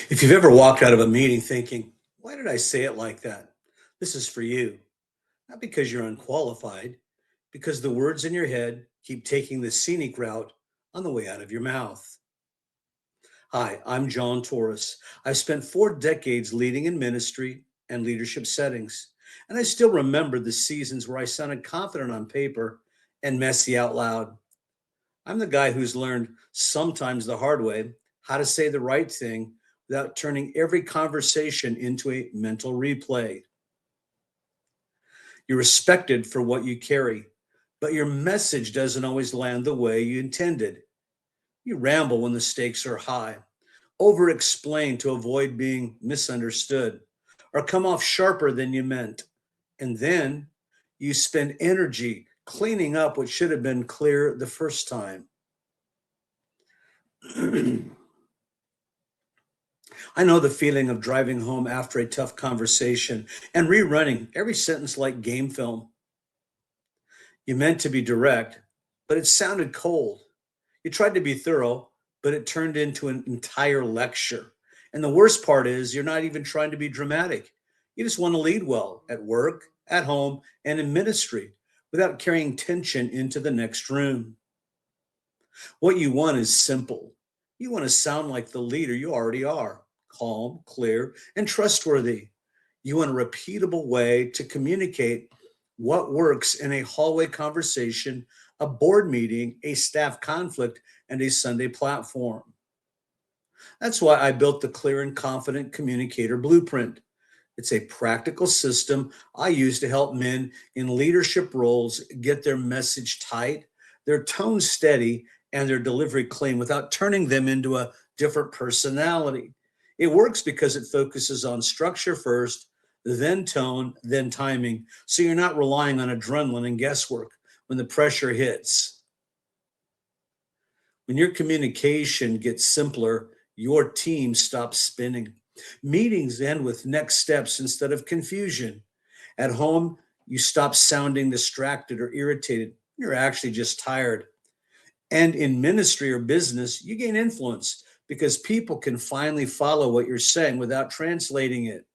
If you've ever walked out of a meeting thinking, why did I say it like that? This is for you. Not because you're unqualified, because the words in your head keep taking the scenic route on the way out of your mouth. Hi, I'm John Torres. I've spent 4 decades leading in ministry and leadership settings, and I still remember the seasons where I sounded confident on paper and messy out loud. I'm the guy who's learned, sometimes the hard way, how to say the right thing without turning every conversation into a mental replay. You're respected for what you carry, but your message doesn't always land the way you intended. You ramble when the stakes are high, over explain to avoid being misunderstood, or come off sharper than you meant. And then you spend energy cleaning up what should have been clear the first time. I know the feeling of driving home after a tough conversation and rerunning every sentence like game film. You meant to be direct, but it sounded cold. You tried to be thorough, but it turned into an entire lecture. And the worst part is, you're not even trying to be dramatic. You just want to lead well at work, at home, and in ministry without carrying tension into the next room. What you want is simple. You want to sound like the leader you already are, calm, clear, and trustworthy. You want a repeatable way to communicate what works in a hallway conversation, a board meeting, a staff conflict, and a Sunday platform. That's why I built the Clear and Confident Communicator Blueprint. It's a practical system I use to help men in leadership roles get their message tight, their tone steady, and their delivery clean without turning them into a different personality. It works because it focuses on structure first, then tone, then timing. So you're not relying on adrenaline and guesswork when the pressure hits. When your communication gets simpler, your team stops spinning. Meetings end with next steps instead of confusion. At home, you stop sounding distracted or irritated. You're actually just tired. And in ministry or business, you gain influence because people can finally follow what you're saying without translating it.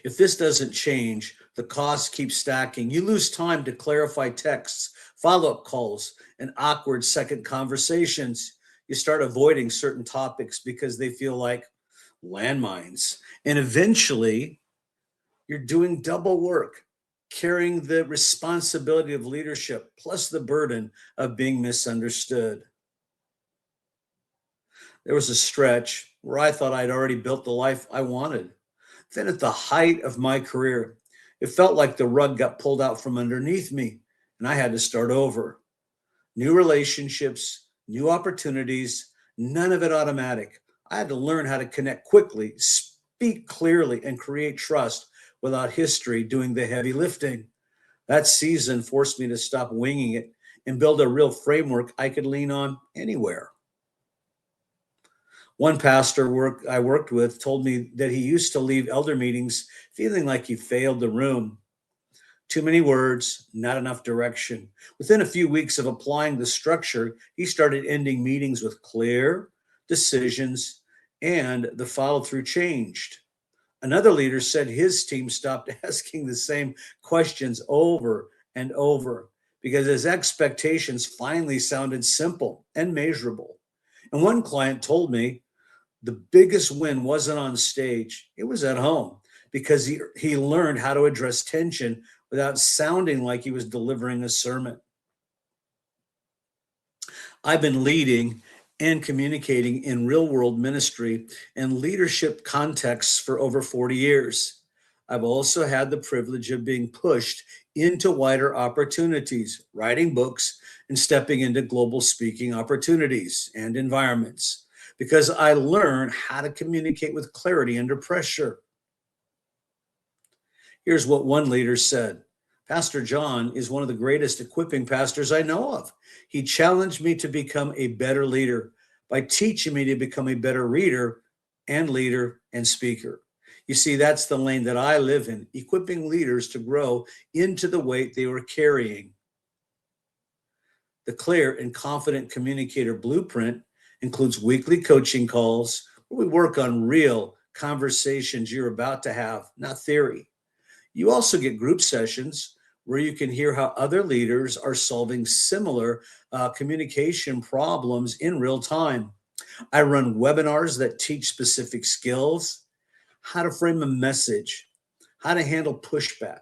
If this doesn't change, the costs keep stacking. You lose time to clarify texts, follow-up calls, and awkward second conversations. You start avoiding certain topics because they feel like landmines. And eventually, you're doing double work, carrying the responsibility of leadership plus the burden of being misunderstood. There was a stretch where I thought I'd already built the life I wanted. Then, at the height of my career, it felt like the rug got pulled out from underneath me and I had to start over. New relationships, new opportunities, none of it automatic. I had to learn how to connect quickly, speak clearly, and create trust without history doing the heavy lifting. That season forced me to stop winging it and build a real framework I could lean on anywhere. One pastor I worked with told me that he used to leave elder meetings feeling like he failed the room. Too many words, not enough direction. Within a few weeks of applying the structure, he started ending meetings with clear decisions, and the follow through changed. Another leader said his team stopped asking the same questions over and over because his expectations finally sounded simple and measurable. And one client told me the biggest win wasn't on stage, it was at home because he learned how to address tension without sounding like he was delivering a sermon. I've been leading and communicating in real world ministry and leadership contexts for over 40 years. I've also had the privilege of being pushed into wider opportunities, writing books, and stepping into global speaking opportunities and environments because I learned how to communicate with clarity under pressure. Here's what one leader said. Pastor John is one of the greatest equipping pastors I know of. He challenged me to become a better leader by teaching me to become a better reader and leader and speaker. You see, that's the lane that I live in, equipping leaders to grow into the weight they were carrying. The Clear and Confident Communicator Blueprint Includes weekly coaching calls where we work on real conversations you're about to have, not theory. You also get group sessions where you can hear how other leaders are solving similar communication problems in real time. I run webinars that teach specific skills, how to frame a message, how to handle pushback,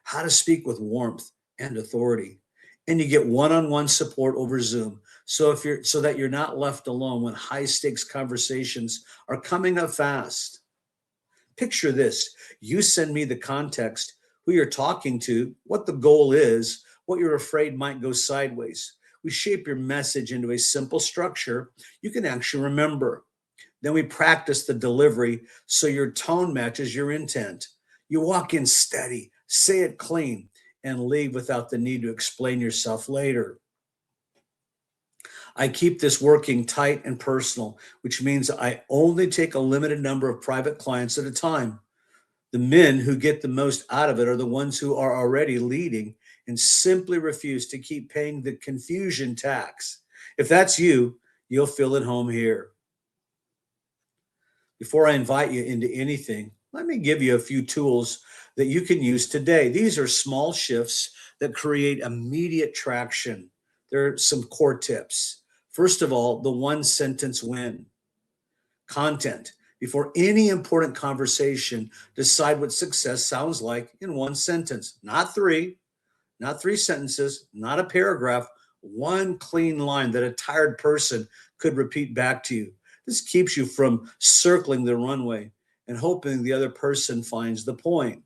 how to speak with warmth and authority. And you get one-on-one support over Zoom. So that you're not left alone when high stakes conversations are coming up fast. Picture this. You send me the context, who you're talking to, what the goal is, what you're afraid might go sideways. We shape your message into a simple structure you can actually remember. Then we practice the delivery so your tone matches your intent. You walk in steady, say it clean, and leave without the need to explain yourself later. I keep this working tight and personal, which means I only take a limited number of private clients at a time. The men who get the most out of it are the ones who are already leading and simply refuse to keep paying the confusion tax. If that's you, you'll feel at home here. Before I invite you into anything, let me give you a few tools that you can use today. These are small shifts that create immediate traction. There are some core tips. First of all, the one sentence win. Content. Before any important conversation, decide what success sounds like in one sentence, not three sentences, not a paragraph, one clean line that a tired person could repeat back to you. This keeps you from circling the runway and hoping the other person finds the point.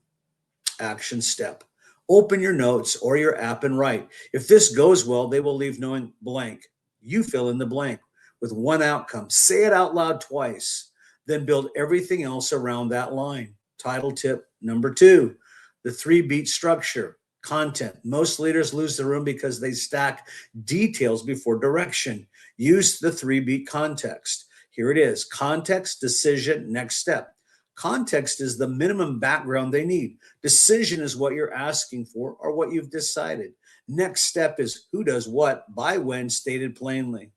Action step. Open your notes or your app and write. If this goes well, they will leave knowing blank. You fill in the blank with one outcome. Say it out loud twice, then build everything else around that line. Title tip number 2, the 3-beat structure. Content. Most leaders lose the room because they stack details before direction. Use the 3-beat context. Here it is. Context, decision, next step. Context is the minimum background they need. Decision is what you're asking for or what you've decided. Next step is who does what, by when, stated plainly.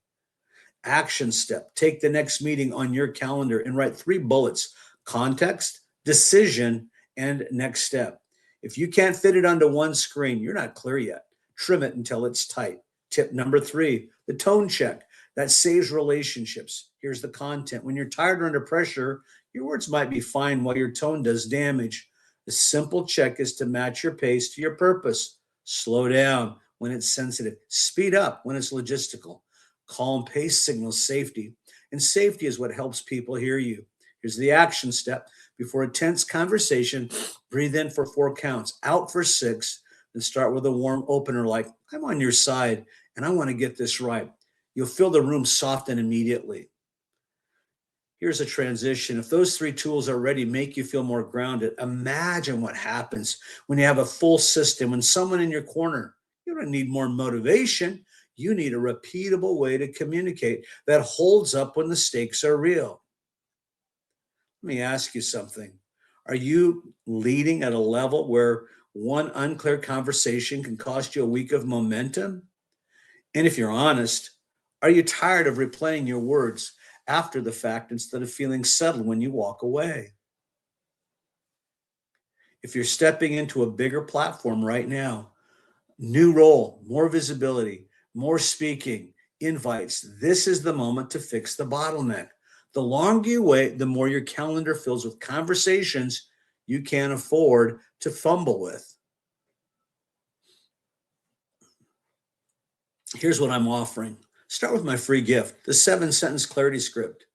Action step. Take the next meeting on your calendar and write 3 bullets: context, decision, and next step. If you can't fit it onto one screen, you're not clear yet. Trim it until it's tight. Tip number 3, the tone check. That saves relationships. Here's the content. When you're tired or under pressure, your words might be fine while your tone does damage. The simple check is to match your pace to your purpose. Slow down when it's sensitive. Speed up when it's logistical. Calm pace signals safety, and safety is what helps people hear you. Here's the action step. Before a tense conversation, breathe in for 4 counts, out for 6, then start with a warm opener like, I'm on your side and I want to get this right. You'll feel the room soften immediately. Here's a transition. If those 3 tools already make you feel more grounded, imagine what happens when you have a full system, when someone in your corner. You don't need more motivation. You need a repeatable way to communicate that holds up when the stakes are real. Let me ask you something. Are you leading at a level where one unclear conversation can cost you a week of momentum? And if you're honest, are you tired of replaying your words after the fact instead of feeling settled when you walk away? If you're stepping into a bigger platform right now, new role, more visibility, more speaking, invites, this is the moment to fix the bottleneck. The longer you wait, the more your calendar fills with conversations you can't afford to fumble with. Here's what I'm offering. Start with my free gift, the 7-sentence clarity script.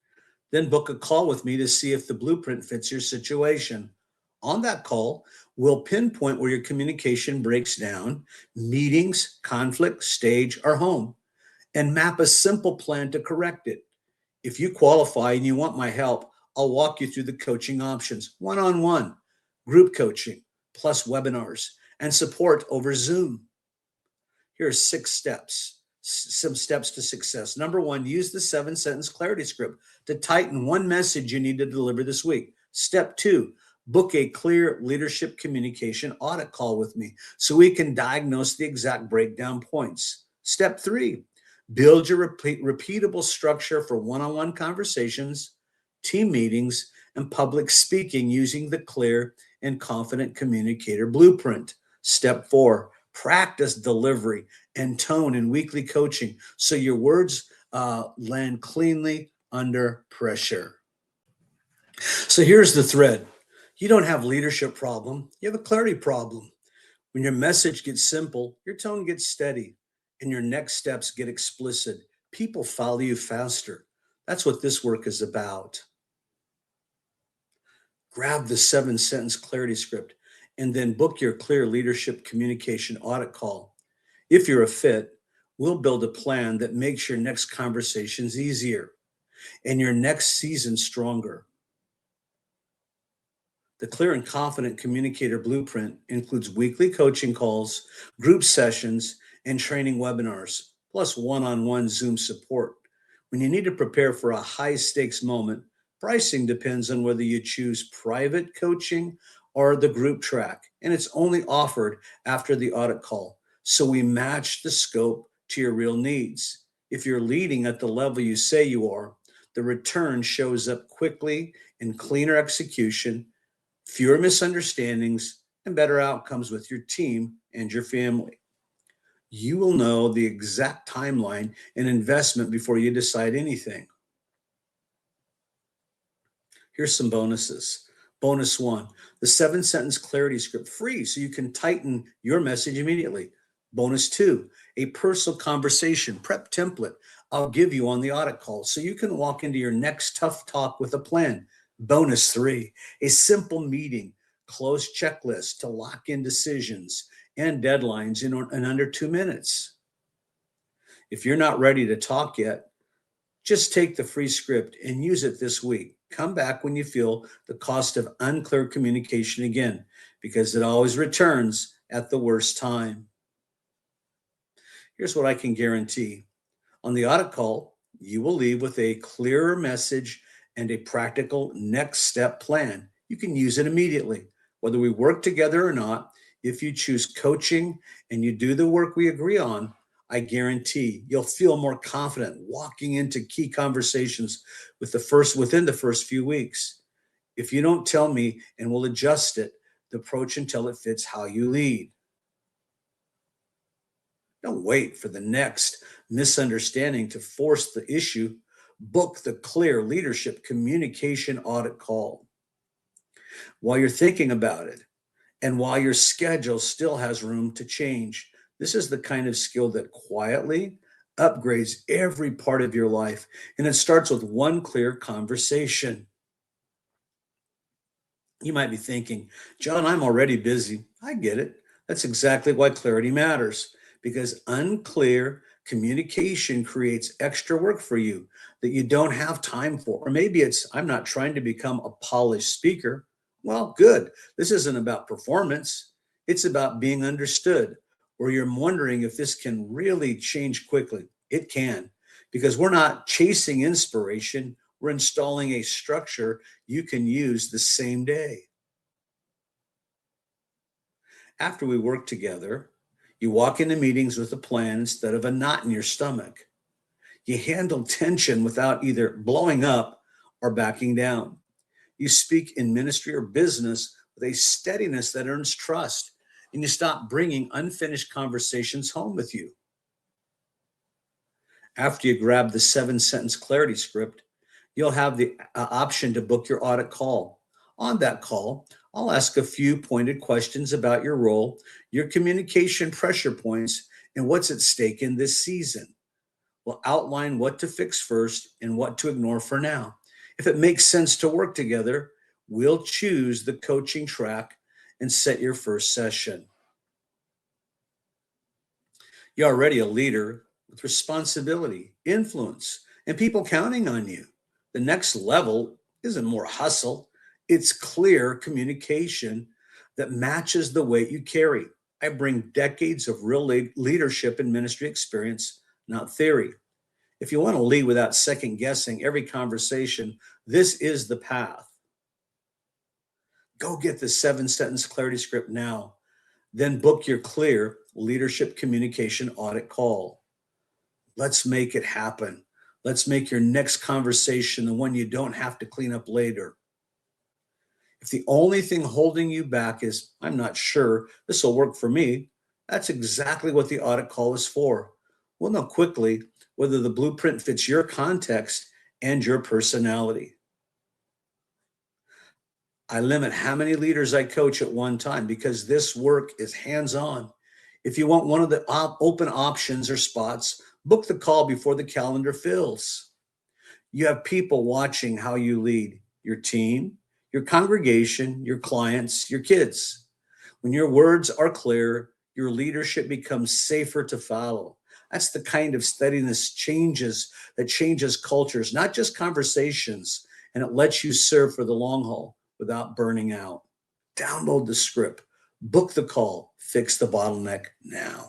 Then book a call with me to see if the blueprint fits your situation. On that call, we'll pinpoint where your communication breaks down, meetings, conflict, stage, or home, and map a simple plan to correct it. If you qualify and you want my help, I'll walk you through the coaching options: one-on-one, group coaching, plus webinars, and support over Zoom. Here are 6 steps, some steps to success. Number 1, use the 7-sentence clarity script to tighten one message you need to deliver this week. Step 2, book a clear leadership communication audit call with me so we can diagnose the exact breakdown points. Step 3, Build your repeatable structure for one-on-one conversations, team meetings, and public speaking using the clear and confident communicator blueprint. Step 4, practice delivery and tone in weekly coaching so your words land cleanly under pressure. So here's the thread. You don't have leadership problem, you have a clarity problem. When your message gets simple, your tone gets steady, and your next steps get explicit. People follow you faster. That's what this work is about. Grab the 7 sentence clarity script and then book your clear leadership communication audit call. If you're a fit, we'll build a plan that makes your next conversations easier and your next season stronger. The clear and confident communicator blueprint includes weekly coaching calls, group sessions, and training webinars, plus one-on-one Zoom support. When you need to prepare for a high stakes moment, pricing depends on whether you choose private coaching or the group track, and it's only offered after the audit call. So we match the scope to your real needs. If you're leading at the level you say you are, the return shows up quickly in cleaner execution, fewer misunderstandings, and better outcomes with your team and your family. You will know the exact timeline and investment before you decide anything. Here's some bonuses. Bonus 1, the 7 sentence clarity script free so you can tighten your message immediately. Bonus 2, a personal conversation prep template I'll give you on the audit call so you can walk into your next tough talk with a plan. Bonus 3, a simple meeting, close checklist to lock in decisions and deadlines in under 2 minutes. If you're not ready to talk yet, just take the free script and use it this week. Come back when you feel the cost of unclear communication again, because it always returns at the worst time. Here's what I can guarantee. On the audit call, you will leave with a clearer message and a practical next step plan. You can use it immediately, whether we work together or not. If you choose coaching and you do the work we agree on, I guarantee you'll feel more confident walking into key conversations within the first few weeks. If you don't tell me and we'll adjust it, the approach until it fits how you lead. Don't wait for the next misunderstanding to force the issue. Book the clear leadership communication audit call. While you're thinking about it, and while your schedule still has room to change, this is the kind of skill that quietly upgrades every part of your life. And it starts with one clear conversation. You might be thinking, John, I'm already busy. I get it. That's exactly why clarity matters, because unclear communication creates extra work for you that you don't have time for. Or maybe it's, I'm not trying to become a polished speaker. Well, good. This isn't about performance. It's about being understood. Or you're wondering if this can really change quickly. It can, because we're not chasing inspiration. We're installing a structure you can use the same day. After we work together, you walk into meetings with a plan instead of a knot in your stomach. You handle tension without either blowing up or backing down. You speak in ministry or business with a steadiness that earns trust, and you stop bringing unfinished conversations home with you. After you grab the 7 sentence clarity script, you'll have the option to book your audit call. On that call, I'll ask a few pointed questions about your role, your communication pressure points, and what's at stake in this season. We'll outline what to fix first and what to ignore for now. If it makes sense to work together, we'll choose the coaching track and set your first session. You're already a leader with responsibility, influence, and people counting on you. The next level isn't more hustle, it's clear communication that matches the weight you carry. I bring decades of real leadership and ministry experience, not theory. If you want to lead without second guessing every conversation, this is the path. Go get the 7 sentence clarity script now. Then book your clear leadership communication audit call. Let's make it happen. Let's make your next conversation the one you don't have to clean up later. If the only thing holding you back is, I'm not sure this will work for me, that's exactly what the audit call is for. We'll know quickly whether the blueprint fits your context and your personality. I limit how many leaders I coach at one time because this work is hands on. If you want one of the open options or spots, book the call before the calendar fills. You have people watching how you lead your team, your congregation, your clients, your kids. When your words are clear, your leadership becomes safer to follow. That's the kind of steadiness that changes cultures, not just conversations, and it lets you serve for the long haul without burning out. Download the script, book the call, fix the bottleneck now.